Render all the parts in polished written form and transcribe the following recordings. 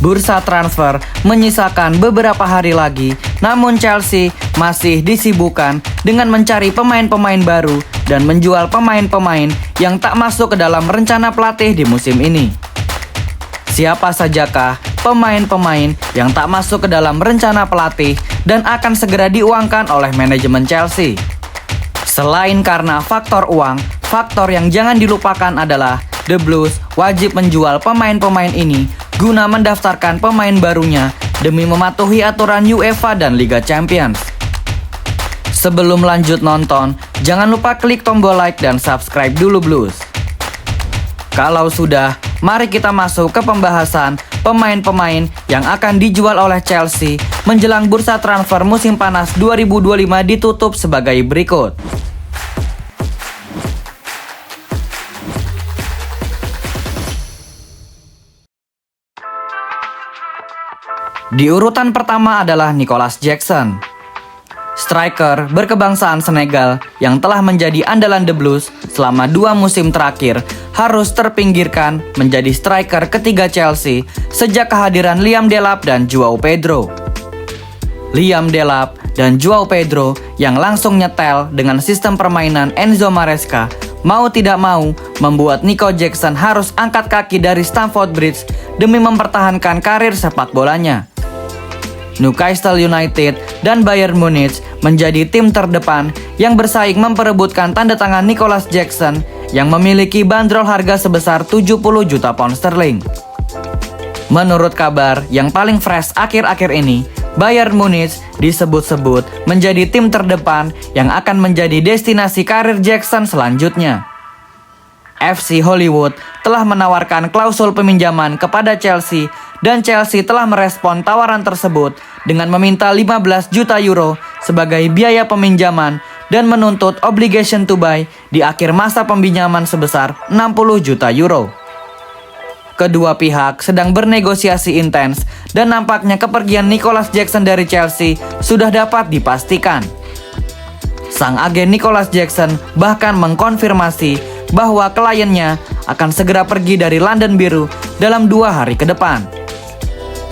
Bursa transfer menyisakan beberapa hari lagi, namun Chelsea masih disibukkan dengan mencari pemain-pemain baru dan menjual pemain-pemain yang tak masuk ke dalam rencana pelatih di musim ini. Siapa sajakah pemain-pemain yang tak masuk ke dalam rencana pelatih dan akan segera diuangkan oleh manajemen Chelsea? Selain karena faktor uang, faktor yang jangan dilupakan adalah The Blues wajib menjual pemain-pemain ini guna mendaftarkan pemain barunya demi mematuhi aturan UEFA dan Liga Champions. Sebelum lanjut nonton, jangan lupa klik tombol like dan subscribe dulu Blues. Kalau sudah, mari kita masuk ke pembahasan pemain-pemain yang akan dijual oleh Chelsea menjelang bursa transfer musim panas 2025 ditutup sebagai berikut. Di urutan pertama adalah Nicolas Jackson. Striker berkebangsaan Senegal yang telah menjadi andalan The Blues selama 2 musim terakhir harus terpinggirkan menjadi striker ketiga Chelsea sejak kehadiran Liam Delap dan Joao Pedro. Liam Delap dan Joao Pedro yang langsung nyetel dengan sistem permainan Enzo Maresca mau tidak mau membuat Nico Jackson harus angkat kaki dari Stamford Bridge demi mempertahankan karir sepak bolanya. Newcastle United dan Bayern Munich menjadi tim terdepan yang bersaing memperebutkan tanda tangan Nicolas Jackson yang memiliki bandrol harga sebesar 70 juta pound sterling. Menurut kabar yang paling fresh akhir-akhir ini, Bayern Munich disebut-sebut menjadi tim terdepan yang akan menjadi destinasi karir Jackson selanjutnya. FC Hollywood telah menawarkan klausul peminjaman kepada Chelsea dan Chelsea telah merespon tawaran tersebut dengan meminta 15 juta euro sebagai biaya peminjaman dan menuntut obligation to buy di akhir masa peminjaman sebesar 60 juta euro. Kedua pihak sedang bernegosiasi intens dan nampaknya kepergian Nicolas Jackson dari Chelsea sudah dapat dipastikan. Sang agen Nicolas Jackson bahkan mengkonfirmasi bahwa kliennya akan segera pergi dari London Biru dalam 2 hari ke depan.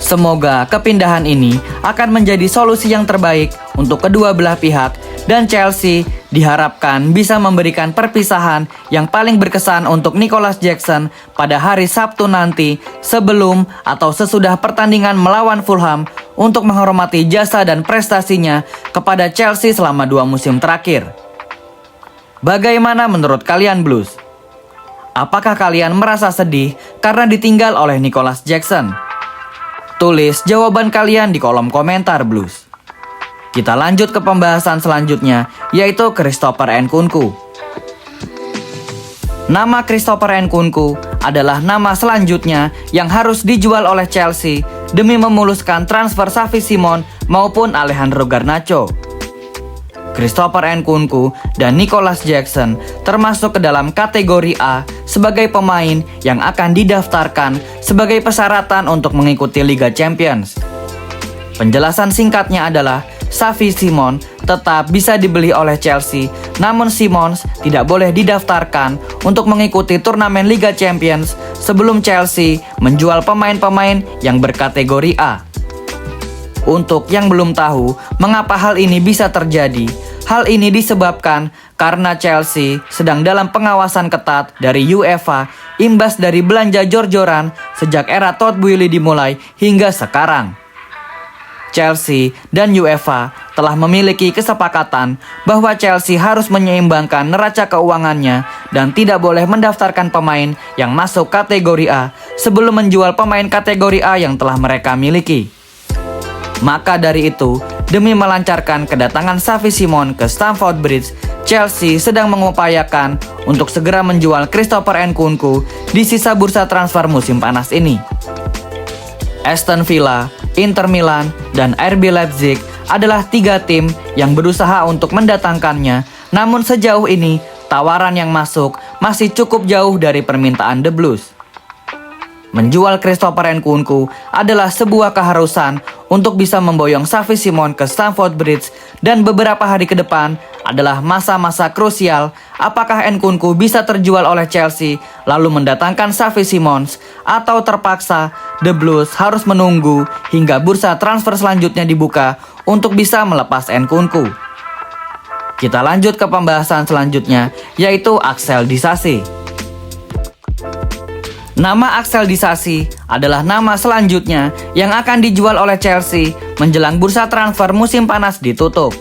Semoga kepindahan ini akan menjadi solusi yang terbaik untuk kedua belah pihak dan Chelsea diharapkan bisa memberikan perpisahan yang paling berkesan untuk Nicolas Jackson pada hari Sabtu nanti sebelum atau sesudah pertandingan melawan Fulham untuk menghormati jasa dan prestasinya kepada Chelsea selama 2 musim terakhir. Bagaimana menurut kalian Blues? Apakah kalian merasa sedih karena ditinggal oleh Nicolas Jackson? Tulis jawaban kalian di kolom komentar Blues. Kita lanjut ke pembahasan selanjutnya, yaitu Christopher Nkunku. Nama Christopher Nkunku adalah nama selanjutnya yang harus dijual oleh Chelsea demi memuluskan transfer Xavi Simons maupun Alejandro Garnacho. Christopher Nkunku dan Nicolas Jackson termasuk ke dalam kategori A sebagai pemain yang akan didaftarkan sebagai persyaratan untuk mengikuti Liga Champions. Penjelasan singkatnya adalah Xavi Simons tetap bisa dibeli oleh Chelsea, namun Simons tidak boleh didaftarkan untuk mengikuti turnamen Liga Champions sebelum Chelsea menjual pemain-pemain yang berkategori A. Untuk yang belum tahu mengapa hal ini bisa terjadi, hal ini disebabkan karena Chelsea sedang dalam pengawasan ketat dari UEFA imbas dari belanja jor-joran sejak era Todd Boehly dimulai hingga sekarang. Chelsea dan UEFA telah memiliki kesepakatan bahwa Chelsea harus menyeimbangkan neraca keuangannya dan tidak boleh mendaftarkan pemain yang masuk kategori A sebelum menjual pemain kategori A yang telah mereka miliki. Maka dari itu, demi melancarkan kedatangan Xavi Simons ke Stamford Bridge, Chelsea sedang mengupayakan untuk segera menjual Christopher Nkunku di sisa bursa transfer musim panas ini. Aston Villa, Inter Milan, dan RB Leipzig adalah 3 tim yang berusaha untuk mendatangkannya, namun sejauh ini tawaran yang masuk masih cukup jauh dari permintaan The Blues. Menjual Christopher Nkunku adalah sebuah keharusan untuk bisa memboyong Xavi Simons ke Stamford Bridge dan beberapa hari ke depan adalah masa-masa krusial. Apakah Nkunku bisa terjual oleh Chelsea lalu mendatangkan Xavi Simons, atau terpaksa The Blues harus menunggu hingga bursa transfer selanjutnya dibuka untuk bisa melepas Nkunku? Kita lanjut ke pembahasan selanjutnya, yaitu Axel Disasi. Nama Axel Disasi adalah nama selanjutnya yang akan dijual oleh Chelsea menjelang bursa transfer musim panas ditutup.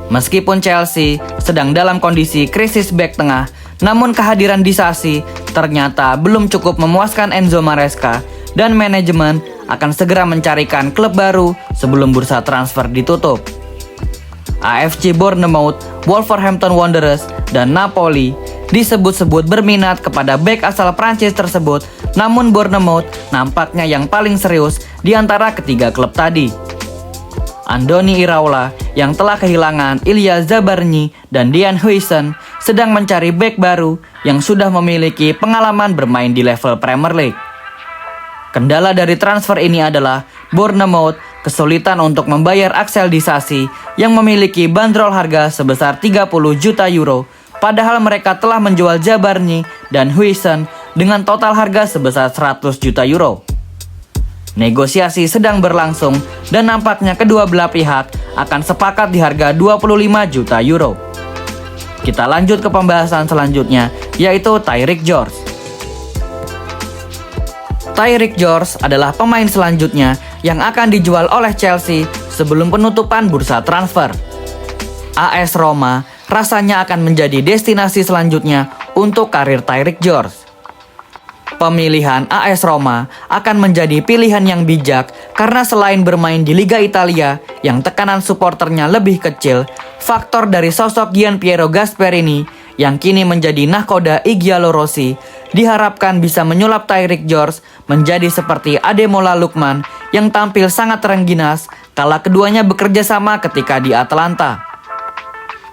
Meskipun Chelsea sedang dalam kondisi krisis bek tengah, namun kehadiran Disasi ternyata belum cukup memuaskan Enzo Maresca dan manajemen akan segera mencarikan klub baru sebelum bursa transfer ditutup. AFC Bournemouth, Wolverhampton Wanderers, dan Napoli disebut-sebut berminat kepada bek asal Prancis tersebut, namun Bournemouth nampaknya yang paling serius di antara ketiga klub tadi. Andoni Iraola yang telah kehilangan Ilya Zabarnyi dan Dean Huijsen sedang mencari bek baru yang sudah memiliki pengalaman bermain di level Premier League. Kendala dari transfer ini adalah Bournemouth kesulitan untuk membayar Axel Disasi yang memiliki bandrol harga sebesar 30 juta euro, padahal mereka telah menjual Zabarnyi dan Huijsen dengan total harga sebesar 100 juta euro. Negosiasi sedang berlangsung dan nampaknya kedua belah pihak akan sepakat di harga 25 juta euro. Kita lanjut ke pembahasan selanjutnya, yaitu Tyreek George. Tyreek George adalah pemain selanjutnya yang akan dijual oleh Chelsea sebelum penutupan bursa transfer. AS Roma rasanya akan menjadi destinasi selanjutnya untuk karir Tyreek George. Pemilihan AS Roma akan menjadi pilihan yang bijak karena selain bermain di Liga Italia yang tekanan supporternya lebih kecil, faktor dari sosok Gianpiero Gasperini yang kini menjadi nahkoda Igalo Rossi diharapkan bisa menyulap Tyreek George menjadi seperti Ademola Lookman yang tampil sangat terengginas kala keduanya bekerja sama ketika di Atalanta.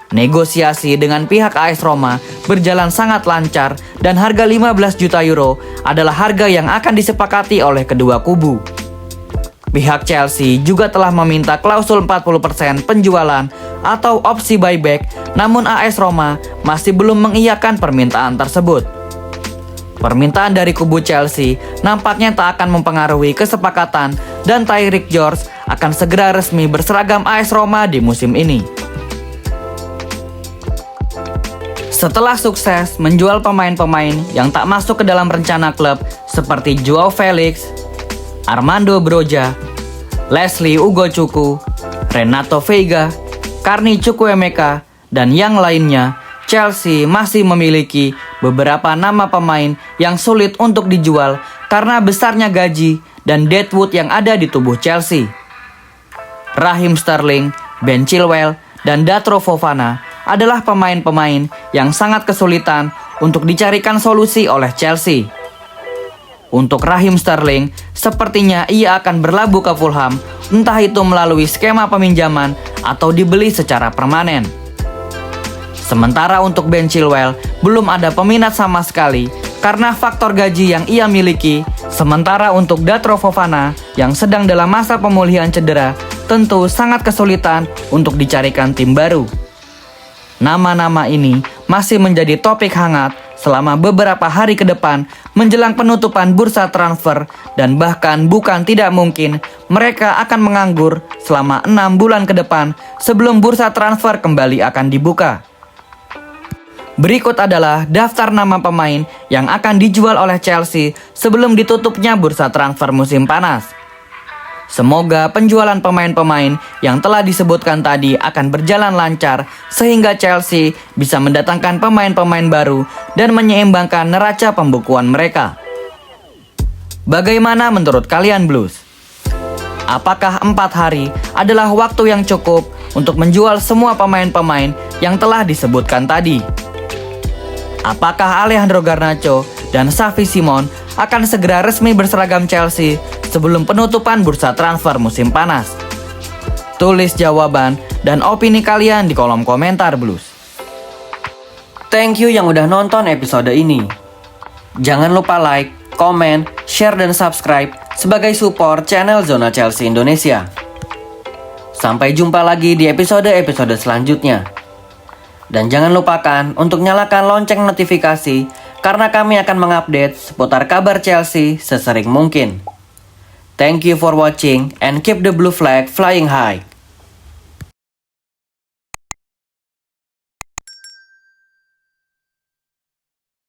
Negosiasi dengan pihak AS Roma berjalan sangat lancar dan harga 15 juta euro adalah harga yang akan disepakati oleh kedua kubu. Pihak Chelsea juga telah meminta klausul 40% penjualan atau opsi buyback, namun AS Roma masih belum mengiyakan permintaan tersebut. Permintaan dari kubu Chelsea nampaknya tak akan mempengaruhi kesepakatan dan Tyreek George akan segera resmi berseragam AS Roma di musim ini. Setelah sukses menjual pemain-pemain yang tak masuk ke dalam rencana klub seperti Joao Felix, Armando Broja, Leslie Ugochukwu, Renato Veiga, Carney Chukwuemeka, dan yang lainnya, Chelsea masih memiliki beberapa nama pemain yang sulit untuk dijual karena besarnya gaji dan deadwood yang ada di tubuh Chelsea. Raheem Sterling, Ben Chilwell, dan Datro Fofana adalah pemain-pemain yang sangat kesulitan untuk dicarikan solusi oleh Chelsea. Untuk Raheem Sterling, sepertinya ia akan berlabuh ke Fulham, entah itu melalui skema peminjaman atau dibeli secara permanen. Sementara untuk Ben Chilwell, belum ada peminat sama sekali karena faktor gaji yang ia miliki. Sementara untuk Datro Fofana yang sedang dalam masa pemulihan cedera, tentu sangat kesulitan untuk dicarikan tim baru. Nama-nama ini masih menjadi topik hangat selama beberapa hari ke depan menjelang penutupan bursa transfer dan bahkan bukan tidak mungkin mereka akan menganggur selama 6 bulan ke depan sebelum bursa transfer kembali akan dibuka. Berikut adalah daftar nama pemain yang akan dijual oleh Chelsea sebelum ditutupnya bursa transfer musim panas. Semoga penjualan pemain-pemain yang telah disebutkan tadi akan berjalan lancar sehingga Chelsea bisa mendatangkan pemain-pemain baru dan menyeimbangkan neraca pembukuan mereka. Bagaimana menurut kalian Blues? Apakah 4 hari adalah waktu yang cukup untuk menjual semua pemain-pemain yang telah disebutkan tadi? Apakah Alejandro Garnacho dan Xavi Simons akan segera resmi berseragam Chelsea sebelum penutupan bursa transfer musim panas? Tulis jawaban dan opini kalian di kolom komentar Blues. Thank you yang udah nonton episode ini. Jangan lupa like, komen, share, dan subscribe sebagai support channel Zona Chelsea Indonesia. Sampai jumpa lagi di episode-episode selanjutnya. Dan jangan lupakan untuk nyalakan lonceng notifikasi karena kami akan mengupdate seputar kabar Chelsea sesering mungkin. Thank you for watching and keep the blue flag flying high.